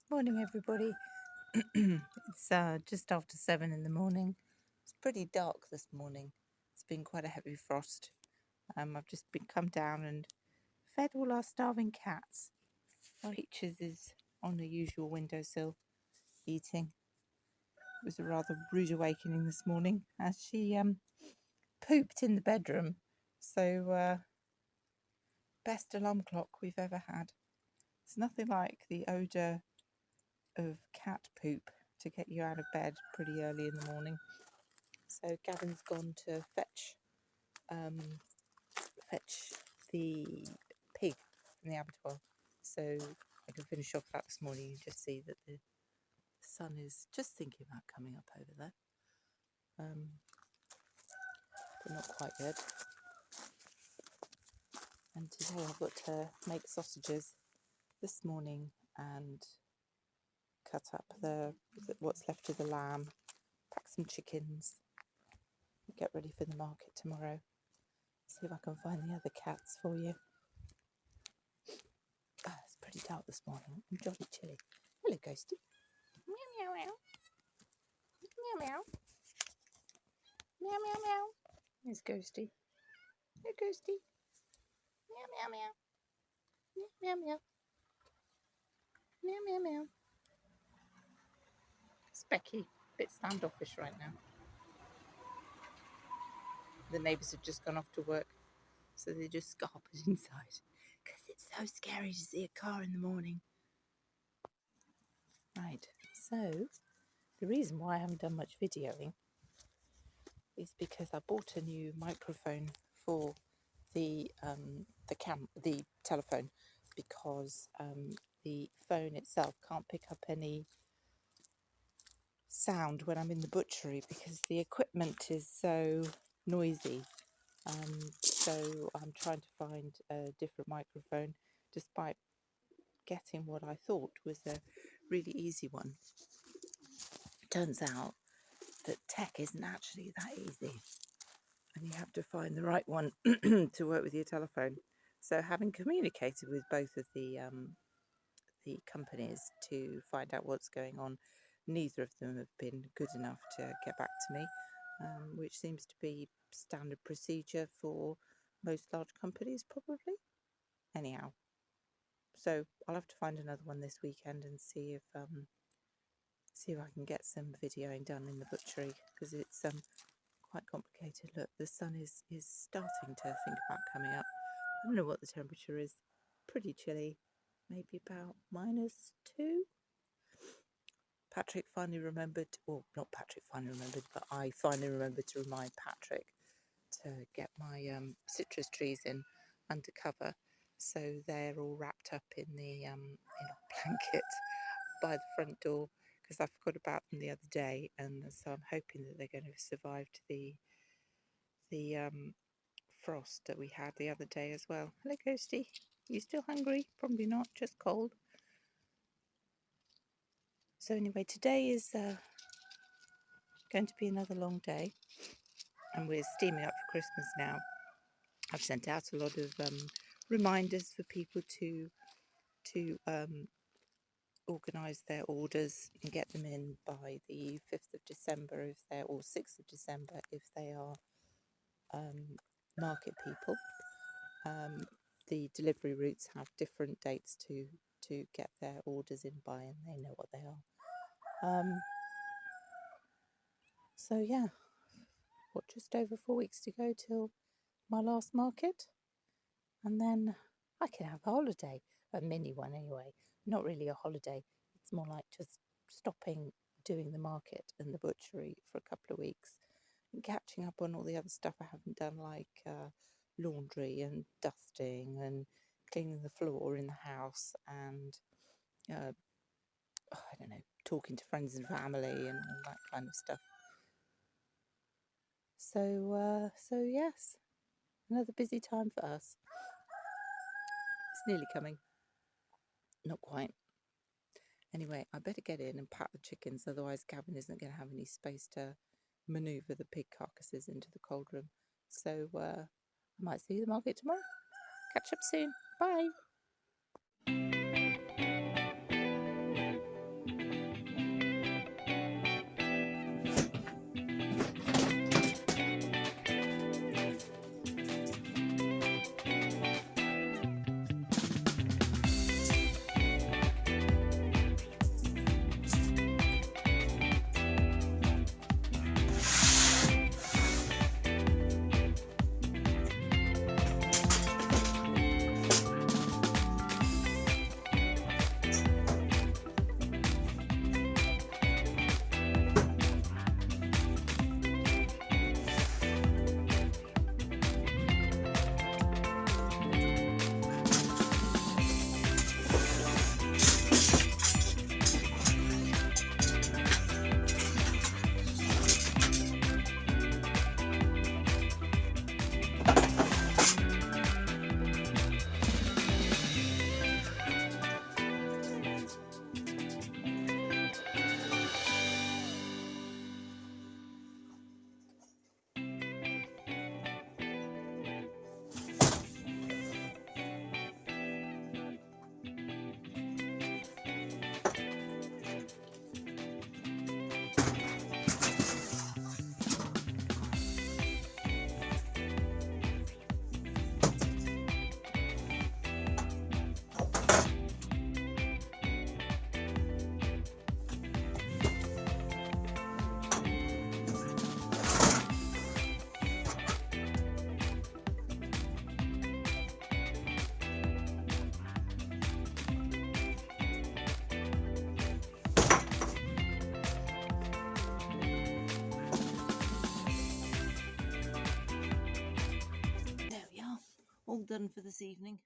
Morning, everybody. It's just after 7 in the morning. It's pretty dark this morning. It's been quite a heavy frost. I've just been come down and fed all our starving cats. Peaches is on the usual windowsill eating. It was a rather rude awakening this morning as she pooped in the bedroom. So best alarm clock we've ever had. It's nothing like the odour of cat poop to get you out of bed pretty early in the morning. So Gavin's gone to fetch the pig from the abattoir, so I can finish off that this morning. You just see that the sun is just thinking about coming up over there, but not quite yet. And today I've got to make sausages this morning and cut up what's left of the lamb, pack some chickens, get ready for the market tomorrow. See if I can find the other cats for you. It's pretty dark this morning. I'm jolly chilly. Hello, Ghosty. Meow, meow, meow. Meow, meow. Meow, meow, meow. There's Ghosty. Hey, Ghosty. Meow, meow, meow. Meow, meow, meow. Meow, meow, meow. Specky. Bit standoffish right now. The neighbours have just gone off to work, so they just scarpered inside. Because it's so scary to see a car in the morning. Right, so the reason why I haven't done much videoing is because I bought a new microphone for the telephone, because the phone itself can't pick up any sound when I'm in the butchery because the equipment is so noisy. So I'm trying to find a different microphone, despite getting what I thought was a really easy one. Turns out that tech isn't actually that easy, and you have to find the right one to work with your telephone. So having communicated with both of the companies to find out what's going on, neither of them have been good enough to get back to me, which seems to be standard procedure for most large companies, probably. Anyhow, so I'll have to find another one this weekend and see if I can get some videoing done in the butchery, because it's quite complicated. Look, the sun is starting to think about coming up. I don't know what the temperature is. Pretty chilly, maybe about -2. Patrick finally remembered, or not Patrick finally remembered, but I finally remembered to remind Patrick to get my citrus trees in under cover, so they're all wrapped up in the in a blanket by the front door, because I forgot about them the other day, and so I'm hoping that they're going to have survived the frost that we had the other day as well. Hello, Ghosty. You still hungry? Probably not, just cold. So anyway, today is going to be another long day, and we're steaming up for Christmas now. I've sent out a lot of reminders for people to organise their orders and get them in by the 5th of December if they're, or 6th of December if they are market people. The delivery routes have different dates to get their orders in by, and they know what they are. So yeah, just over 4 weeks to go till my last market, and then I can have a holiday, a mini one anyway. Not really a holiday, it's more like just stopping doing the market and the butchery for a couple of weeks and catching up on all the other stuff I haven't done, like laundry and dusting and cleaning the floor in the house, and I don't know, talking to friends and family and all that kind of stuff. So yes, another busy time for us. It's nearly coming. Not quite. Anyway, I better get in and pat the chickens, otherwise Gavin isn't going to have any space to manoeuvre the pig carcasses into the cold room. So I might see you at the market tomorrow. Catch up soon. Bye. There we are, all done for this evening.